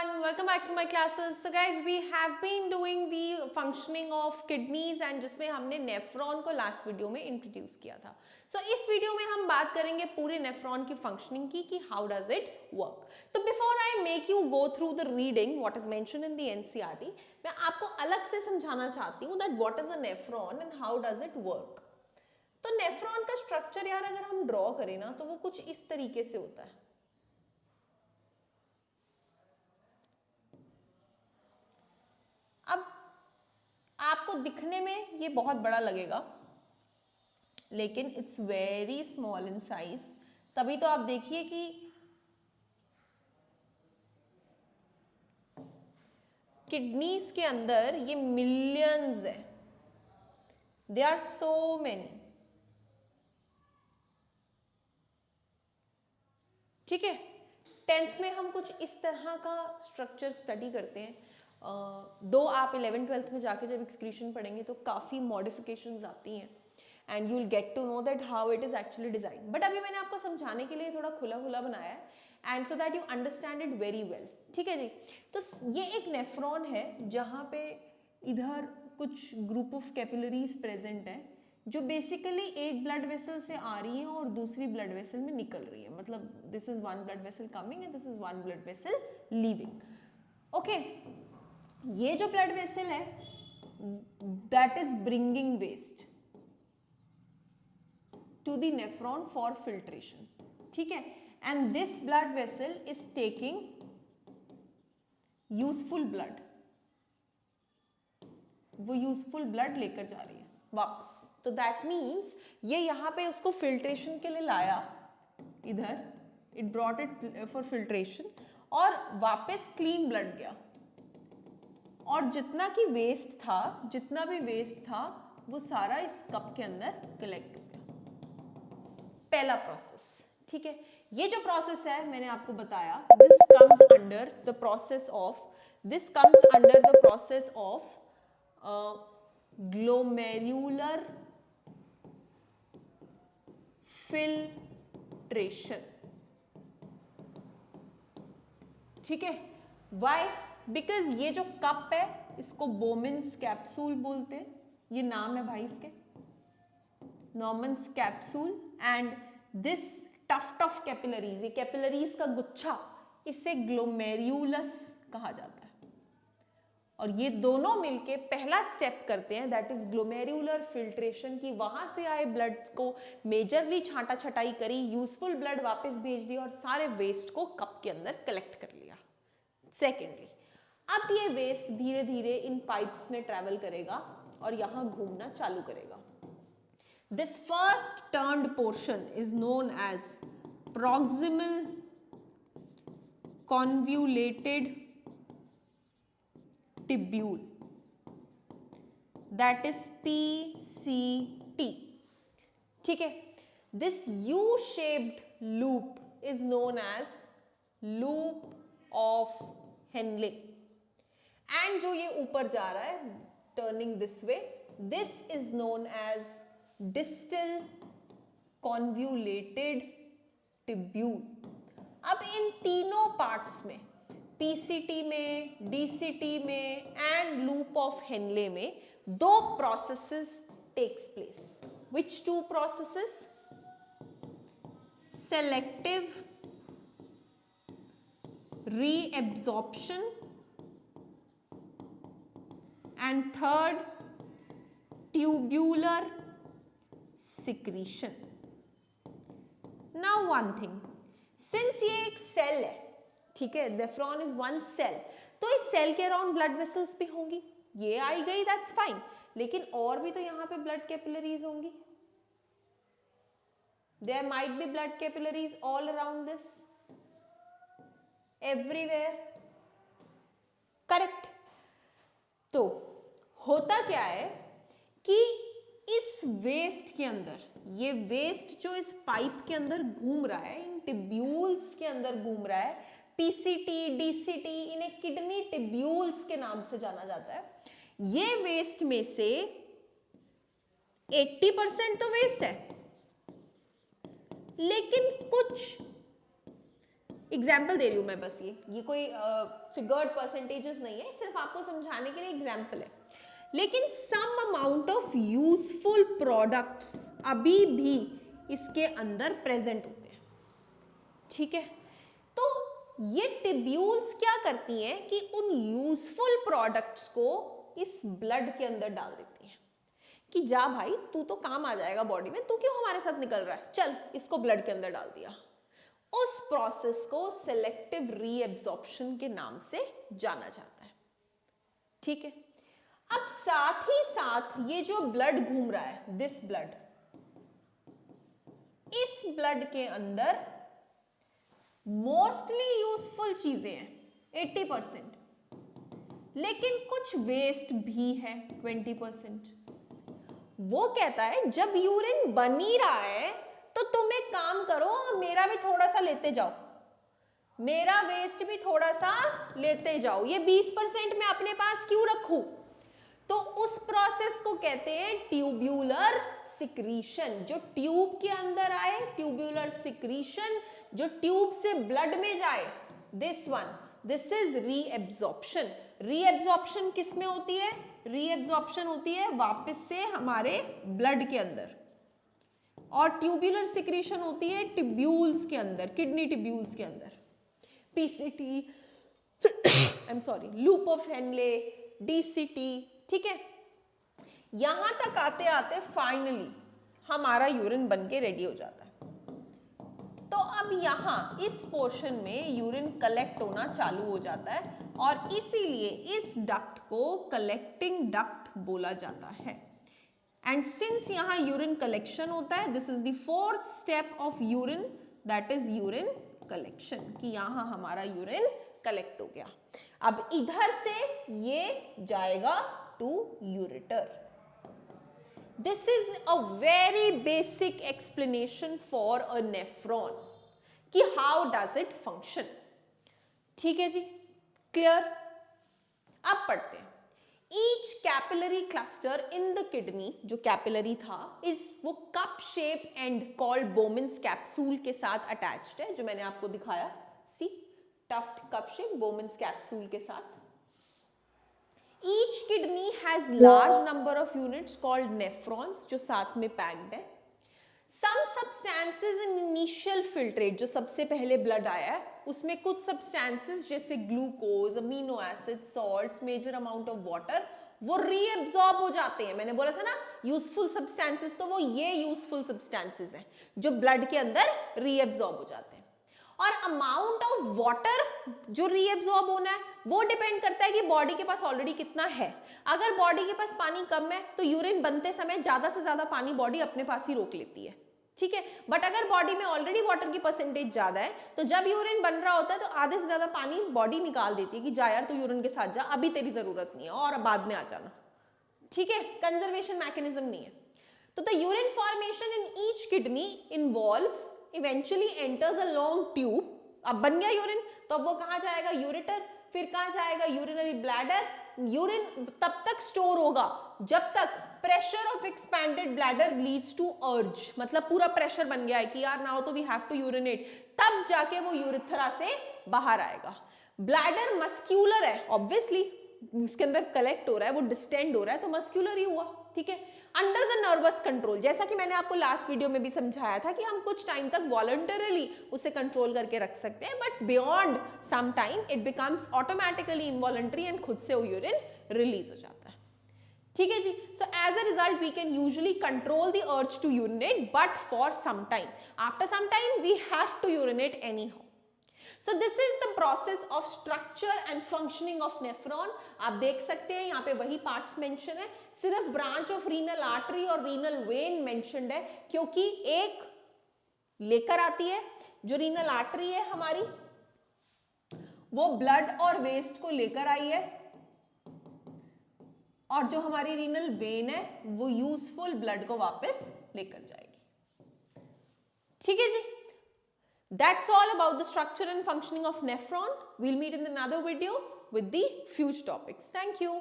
everyone, welcome back to my classes. So guys, we have been doing the functioning of kidneys and जिसमें हमने nephron को last video में introduce किया था. So इस video में हम बात करेंगे पूरे नेफ्रॉन की फंक्शनिंग की कि how does it work. तो before I make you go through the reading what is mentioned in the NCERT, मैं आपको अलग से समझाना चाहती हूँ that what is a nephron and how does it work. तो नेफ्रॉन का स्ट्रक्चर यार अगर हम ड्रॉ करें ना तो वो कुछ इस तरीके से होता है. अब आपको दिखने में ये बहुत बड़ा लगेगा लेकिन it's very small in size. तभी तो आप देखिए कि किडनीज के अंदर ये मिलियंस है. They are so many. ठीक है. 10th में हम कुछ इस तरह का स्ट्रक्चर स्टडी करते हैं. दो आप 11th-12th में जाके जब एक्सक्रीशन पढ़ेंगे तो काफ़ी मॉडिफिकेशंस आती हैं and you will get to know that how it is actually design. But अभी मैंने आपको समझाने के लिए थोड़ा खुला खुला बनाया है and so that you understand it very well. ठीक है जी. तो ये एक नेफ्रॉन है जहाँ पे इधर कुछ ग्रुप ऑफ कैपिलरीज प्रेजेंट है जो बेसिकली एक ब्लड वेसल से आ रही है और दूसरी ब्लड वेसल में निकल रही है. मतलब this is one blood vessel coming and this is one blood vessel leaving. Okay. ये जो ब्लड वेसल है that is bringing waste to the nephron for filtration. ठीक है. And this blood vessel is taking useful blood. वो useful blood लेकर जा रही है वापस. तो दैट मीन्स ये यहां पे उसको फिल्ट्रेशन के लिए लाया इधर. It brought it for filtration और वापस क्लीन ब्लड गया और जितना भी वेस्ट था वो सारा इस कप के अंदर कलेक्ट हो गया. पहला प्रोसेस. ठीक है. ये जो प्रोसेस है मैंने आपको बताया this comes under the process of glomerular filtration. ठीक है. व्हाई? बिकॉज ये जो कप है इसको बोमेन्स कैप्सूल बोलते हैं. ये नाम है भाई इसके, Normans capsule. And this tough capillaries, ये कैपिलरीज का गुच्छा, इसे ग्लोमेरुलस कहा जाता है. और ये दोनों मिलके पहला स्टेप करते हैं दैट इज ग्लोमेरुलर फिल्ट्रेशन की. वहां से आए ब्लड को मेजरली छांटा छटाई करी, यूजफुल ब्लड वापस भेज दिया और सारे वेस्ट को कप के अंदर कलेक्ट कर लिया. सेकेंडली, अब ये वेस्ट धीरे धीरे इन पाइप्स में ट्रेवल करेगा और यहां घूमना चालू करेगा. This first turned portion is known as proximal convoluted tubule, that is PCT. ठीक है. This U shaped loop is known as loop of Henle. And जो ये ऊपर जा रहा है turning this way, this is known as distal convoluted tubule. अब इन तीनों पार्ट्स में, PCT में, DCT में एंड लूप ऑफ हेनले में दो processes takes place. Which two processes? Selective reabsorption and third tubular secretion. Now one thing, since ये एक सेल है, ठीक है, नेफ्रॉन इज वन सेल, तो इस सेल के अराउंड ब्लड वेसल्स भी होंगी. ये आई गई दैट्स फाइन, लेकिन और भी तो यहां पे ब्लड कैपिलरीज होंगी. There might be blood capillaries all around this, everywhere. Correct. तो होता क्या है कि इस वेस्ट के अंदर, ये वेस्ट जो इस पाइप के अंदर घूम रहा है, इन टिब्यूल्स के अंदर घूम रहा है, PCT, DCT, इन्हें किडनी टिब्यूल्स के नाम से जाना जाता है. ये वेस्ट में से 80% तो वेस्ट है, लेकिन कुछ एग्जाम्पल दे रही हूं मैं बस, ये कोई फिगर्ड परसेंटेजेस नहीं है, सिर्फ आपको समझाने के लिए एग्जाम्पल है। लेकिन some amount of useful products अभी भी इसके अंदर प्रेजेंट होते हैं, ठीक है। तो ये टिब्यूल्स क्या करती हैं कि उन यूजफुल प्रोडक्ट्स को इस ब्लड के अंदर डाल देती हैं कि जा भाई तू तो काम आ जाएगा बॉडी में, तू क्यों हमारे साथ निकल रहा है, चल इसको ब्लड के अंदर डाल दिया। उस प्रोसेस को सेलेक्टिव रीएब्जॉर्प्शन के नाम से जाना जाता है, ठीक है। अब साथ ही साथ ये जो ब्लड घूम रहा है, दिस ब्लड, इस ब्लड के अंदर मोस्टली यूजफुल चीजें हैं 80%, लेकिन कुछ वेस्ट भी है 20%। वो कहता है जब यूरिन बन ही रहा है तो तुम एक काम करो, मेरा भी थोड़ा सा लेते जाओ, मेरा वेस्ट भी थोड़ा सा लेते जाओ, ये 20% मैं अपने पास क्यों रखूं। तो उस प्रोसेस को कहते हैं ट्यूब्यूलर सिक्रीशन। जो ट्यूब के अंदर आए, ट्यूब्यूलर सिक्रीशन, जो ट्यूब से ब्लड में जाए, this one, this is reabsorption. Reabsorption किस में होती है? रीएब्जॉर्प्शन होती है वापस से हमारे ब्लड के अंदर, और ट्यूब्यूलर सिक्रीशन होती है टिब्यूल्स के अंदर, किडनी टिब्यूल्स के अंदर, PCT, I am sorry, loop of Henley, DCT, ठीक है। यहां तक आते आते फाइनली हमारा यूरिन बन के रेडी हो जाता है। तो अब यहां इस पोर्शन में यूरिन कलेक्ट होना चालू हो जाता है, और इसीलिए इस डक्ट को कलेक्टिंग डक्ट बोला जाता है। एंड सिंस यहां यूरिन कलेक्शन होता है, this is the fourth step of urine, that is urine collection, कि यहां हमारा यूरिन कलेक्ट हो गया। अब इधर से ये जाएगा to ureter. This is a very basic explanation for a nephron कि हाउ डज इट फंक्शन, ठीक है जी, क्लियर। अब पढ़ते हैं। Each capillary cluster in the kidney, जो कैपिलरी था, इस वो cup shape and called Bowman's capsule के साथ अटैच्ड है, जो मैंने आपको दिखाया, see tuft cup shape Bowman's capsule के साथ। Each kidney has large number of units called nephrons, जो साथ में पैक्ड है। Some substances in initial filtrate, जो सबसे पहले ब्लड आया है, उसमें कुछ substances जैसे glucose, amino acid, salts, major amount of water, वो रीएब्सॉर्ब हो जाते हैं। मैंने बोला था ना यूजफुल सब्सटेंसेस, तो वो ये यूजफुल सब्सटेंसेस हैं जो ब्लड के अंदर रीएब्सॉर्ब हो जाते हैं। और अमाउंट ऑफ वाटर जो रीएब्सॉर्ब होना है वो डिपेंड करता है कि बॉडी के पास ऑलरेडी कितना है। अगर बॉडी के पास पानी कम है तो यूरिन बनते समय ज्यादा से ज्यादा पानी बॉडी अपने पास ही रोक लेती है, ठीक है। बट अगर बॉडी में ऑलरेडी वाटर की परसेंटेज ज्यादा है तो जब यूरिन बन रहा होता है तो आधे से ज्यादा पानी बॉडी निकाल देती है कि जा यार तू यूरिन के साथ जा, अभी तेरी जरूरत नहीं है और बाद में आ जाना, ठीक है। कंजर्वेशन मैकेनिज्म नहीं है। तो the urine formation in each kidney involves eventually enters a long tube. अब बन गया यूरिन, तो अब वो कहां जाएगा? यूरेटर। फिर कहां जाएगा? Urinary bladder. यूरिन तब तक स्टोर होगा जब तक pressure of expanded bladder leads to urge, मतलब पूरा प्रेशर बन गया है कि यार नाउ तो वी हैव टू यूरिनेट, तब जाके वो यूरिथ्रा से बाहर आएगा। ब्लैडर मस्क्यूलर है, ऑब्वियसली उसके अंदर कलेक्ट हो रहा है, वो डिस्टेंड हो रहा है, तो मस्क्यूलर ही हुआ, ठीक है। अंडर द नर्वस कंट्रोल, जैसा कि मैंने आपको लास्ट वीडियो में भी समझाया था कि हम कुछ टाइम तक वॉलंटरली उसे कंट्रोल करके रख सकते हैं, but beyond some time it becomes automatically involuntary and खुद से वो यूरिन रिलीज हो जाता है, ठीक है जी। So as a result we can usually control the urge to urinate, but for some time, after some time we have to urinate anyhow. So this is the process of structure and functioning of nephron। आप देख सकते हैं यहाँ पे वही parts mention है, सिर्फ branch of renal artery और रीनल वेन मेंशन्ड है, क्योंकि एक लेकर आती है, जो रीनल आर्टरी है हमारी वो ब्लड और वेस्ट को लेकर आई है, और जो हमारी रीनल वेन है वो यूजफुल ब्लड को वापस लेकर जाएगी, ठीक है जी। That's all about the structure and functioning of nephron. We'll meet in another video with the future topics. Thank you.